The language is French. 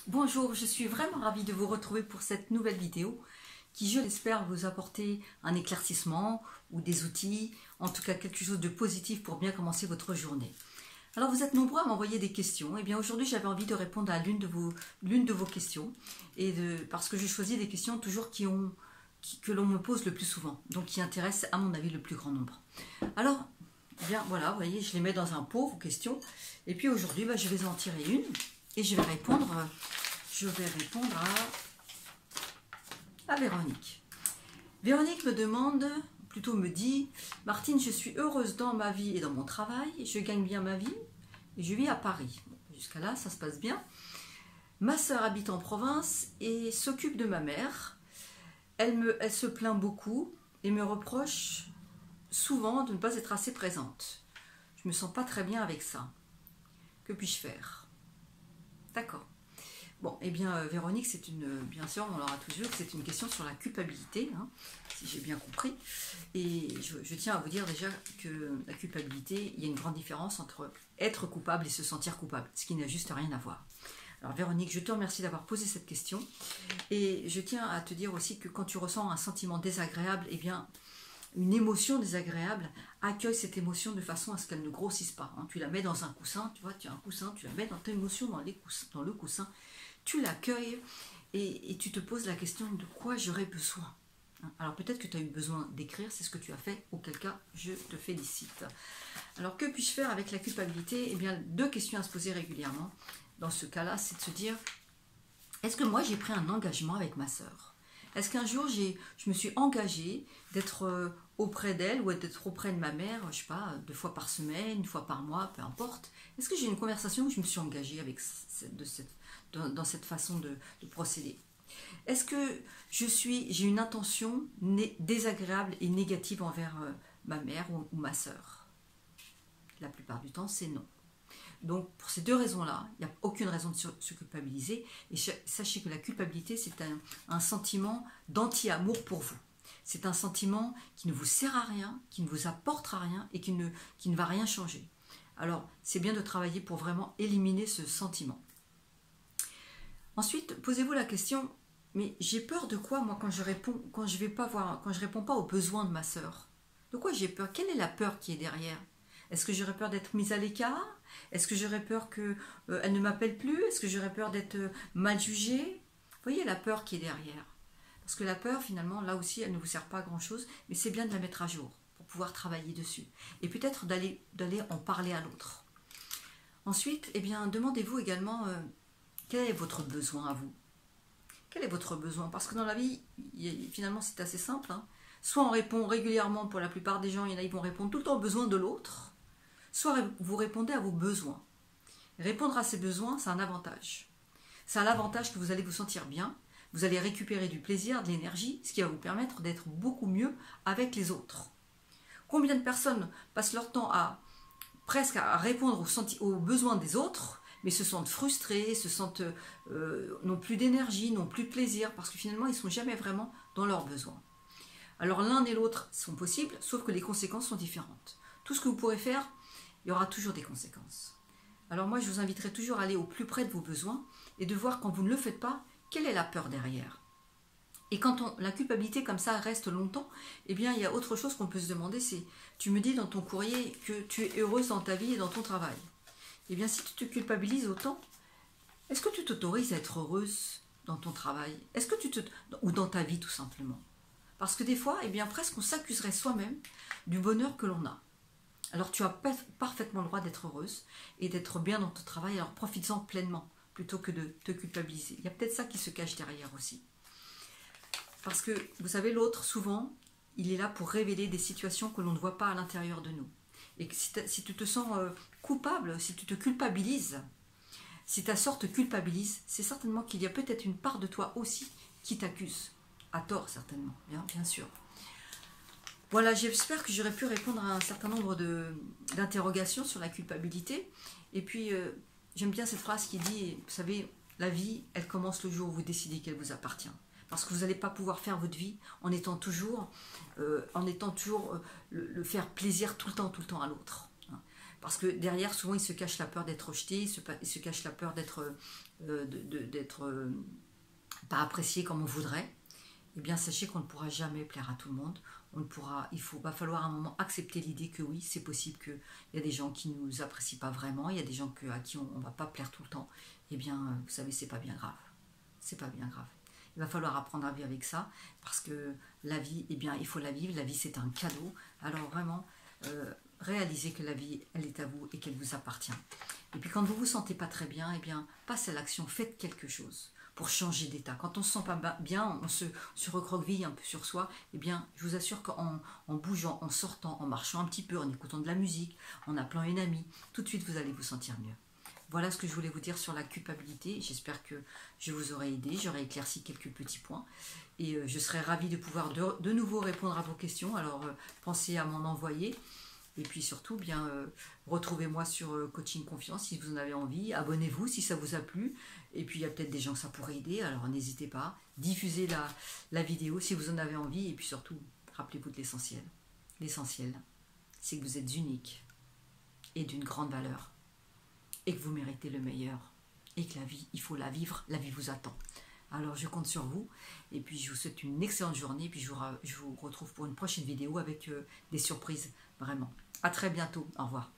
Bonjour, je suis vraiment ravie de vous retrouver pour cette nouvelle vidéo qui, je l'espère, vous apporter un éclaircissement ou des outils, en tout cas quelque chose de positif pour bien commencer votre journée. Alors vous êtes nombreux à m'envoyer des questions, et bien aujourd'hui j'avais envie de répondre à l'une de vos questions, parce que j'ai choisi des questions toujours que l'on me pose le plus souvent, donc qui intéressent à mon avis le plus grand nombre. Alors, bien voilà, vous voyez, je les mets dans un pot, vos questions, et puis aujourd'hui je vais en tirer une, et je vais répondre à Véronique. Véronique me demande, plutôt me dit, Martine, je suis heureuse dans ma vie et dans mon travail, je gagne bien ma vie et je vis à Paris. Jusqu'à là, ça se passe bien. Ma sœur habite en province et s'occupe de ma mère. Elle se plaint beaucoup et me reproche souvent de ne pas être assez présente. Je me sens pas très bien avec ça. Que puis-je faire? D'accord. Bon, eh bien, Véronique, bien sûr, on l'aura tous vu, que c'est une question sur la culpabilité, hein, si j'ai bien compris. Et je tiens à vous dire déjà que la culpabilité, il y a une grande différence entre être coupable et se sentir coupable, ce qui n'a juste rien à voir. Alors Véronique, je te remercie d'avoir posé cette question. Et je tiens à te dire aussi que quand tu ressens un sentiment désagréable, eh bien, une émotion désagréable, accueille cette émotion de façon à ce qu'elle ne grossisse pas. Hein. Tu la mets dans un coussin, tu vois, tu as un coussin, tu la mets dans ta émotion dans le coussin, tu l'accueilles et tu te poses la question de quoi j'aurais besoin. Alors peut-être que tu as eu besoin d'écrire, c'est ce que tu as fait, auquel cas je te félicite. Alors que puis-je faire avec la culpabilité? Eh bien, deux questions à se poser régulièrement. Dans ce cas-là, c'est de se dire, est-ce que moi j'ai pris un engagement avec ma sœur? Est-ce qu'un jour je me suis engagée d'être auprès d'elle ou d'être auprès de ma mère, je sais pas, 2 fois par semaine, 1 fois par mois, peu importe. Est-ce que j'ai une conversation où je me suis engagée dans cette façon de procéder? Est-ce que j'ai une intention désagréable et négative envers ma mère ou ma sœur? La plupart du temps, c'est non. Donc, pour ces deux raisons-là, il n'y a aucune raison de se culpabiliser. Et sachez que la culpabilité, c'est un sentiment d'anti-amour pour vous. C'est un sentiment qui ne vous sert à rien, qui ne vous apportera rien et qui ne va rien changer. Alors, c'est bien de travailler pour vraiment éliminer ce sentiment. Ensuite, posez-vous la question, mais j'ai peur de quoi, moi, quand je réponds pas aux besoins de ma sœur? De quoi j'ai peur? Quelle est la peur qui est derrière? Est-ce que j'aurais peur d'être mise à l'écart? Est-ce que j'aurais peur qu'elle ne m'appelle plus? Est-ce que j'aurais peur d'être mal jugée? Vous voyez la peur qui est derrière. Parce que la peur, finalement, là aussi, elle ne vous sert pas à grand-chose, mais c'est bien de la mettre à jour pour pouvoir travailler dessus. Et peut-être d'aller en parler à l'autre. Ensuite, eh bien, demandez-vous également quel est votre besoin à vous? Quel est votre besoin? Parce que dans la vie, finalement, c'est assez simple. Hein. Soit on répond régulièrement, pour la plupart des gens, il y en a qui vont répondre tout le temps aux besoins de l'autre, soit vous répondez à vos besoins. Répondre à ces besoins, c'est un avantage. C'est un avantage que vous allez vous sentir bien, vous allez récupérer du plaisir, de l'énergie, ce qui va vous permettre d'être beaucoup mieux avec les autres. Combien de personnes passent leur temps presque à répondre aux besoins des autres, mais se sentent frustrés, n'ont plus d'énergie, n'ont plus de plaisir, parce que finalement, ils ne sont jamais vraiment dans leurs besoins. Alors l'un et l'autre sont possibles, sauf que les conséquences sont différentes. Tout ce que vous pourrez faire, il y aura toujours des conséquences. Alors moi, je vous inviterai toujours à aller au plus près de vos besoins et de voir quand vous ne le faites pas, quelle est la peur derrière. Et quand la culpabilité comme ça reste longtemps, eh bien il y a autre chose qu'on peut se demander, c'est, tu me dis dans ton courrier que tu es heureuse dans ta vie et dans ton travail. Eh bien si tu te culpabilises autant, est-ce que tu t'autorises à être heureuse dans ton travail? Ou dans ta vie tout simplement? Parce que des fois, eh bien presque on s'accuserait soi-même du bonheur que l'on a. Alors tu as parfaitement le droit d'être heureuse et d'être bien dans ton travail, alors profites-en pleinement plutôt que de te culpabiliser. Il y a peut-être ça qui se cache derrière aussi. Parce que, vous savez, l'autre, souvent, il est là pour révéler des situations que l'on ne voit pas à l'intérieur de nous. Et que si tu te sens coupable, si tu te culpabilises, si ta sœur te culpabilise, c'est certainement qu'il y a peut-être une part de toi aussi qui t'accuse. À tort, certainement, bien sûr. Voilà, j'espère que j'aurais pu répondre à un certain nombre d'interrogations sur la culpabilité. Et puis, j'aime bien cette phrase qui dit, vous savez, la vie, elle commence le jour où vous décidez qu'elle vous appartient. Parce que vous n'allez pas pouvoir faire votre vie en étant toujours le faire plaisir tout le temps à l'autre. Parce que derrière, souvent, il se cache la peur d'être rejeté, il se cache la peur d'être pas apprécié comme on voudrait. Eh bien, sachez qu'on ne pourra jamais plaire à tout le monde. Va falloir à un moment accepter l'idée que oui, c'est possible qu'il y a des gens qui ne nous apprécient pas vraiment, il y a des gens à qui on ne va pas plaire tout le temps. Eh bien, vous savez, c'est pas bien grave. C'est pas bien grave. Il va falloir apprendre à vivre avec ça, parce que la vie, eh bien, il faut la vivre. La vie, c'est un cadeau. Alors vraiment, réalisez que la vie, elle est à vous et qu'elle vous appartient. Et puis quand vous vous sentez pas très bien, eh bien, passez à l'action, faites quelque chose pour changer d'état. Quand on ne se sent pas bien, on se recroqueville un peu sur soi, eh bien, je vous assure qu'en bougeant, en sortant, en marchant un petit peu, en écoutant de la musique, en appelant une amie, tout de suite, vous allez vous sentir mieux. Voilà ce que je voulais vous dire sur la culpabilité. J'espère que je vous aurai aidé, j'aurai éclairci quelques petits points. Et je serai ravie de pouvoir de nouveau répondre à vos questions. Alors, pensez à m'en envoyer. Et puis surtout, bien, retrouvez-moi sur Coaching Confiance si vous en avez envie. Abonnez-vous si ça vous a plu. Et puis, il y a peut-être des gens que ça pourrait aider. Alors, n'hésitez pas. Diffusez la vidéo si vous en avez envie. Et puis surtout, rappelez-vous de l'essentiel. L'essentiel, c'est que vous êtes unique et d'une grande valeur. Et que vous méritez le meilleur. Et que la vie, il faut la vivre. La vie vous attend. Alors, je compte sur vous. Et puis, je vous souhaite une excellente journée. Et puis, je vous retrouve pour une prochaine vidéo avec des surprises. Vraiment. À très bientôt. Au revoir.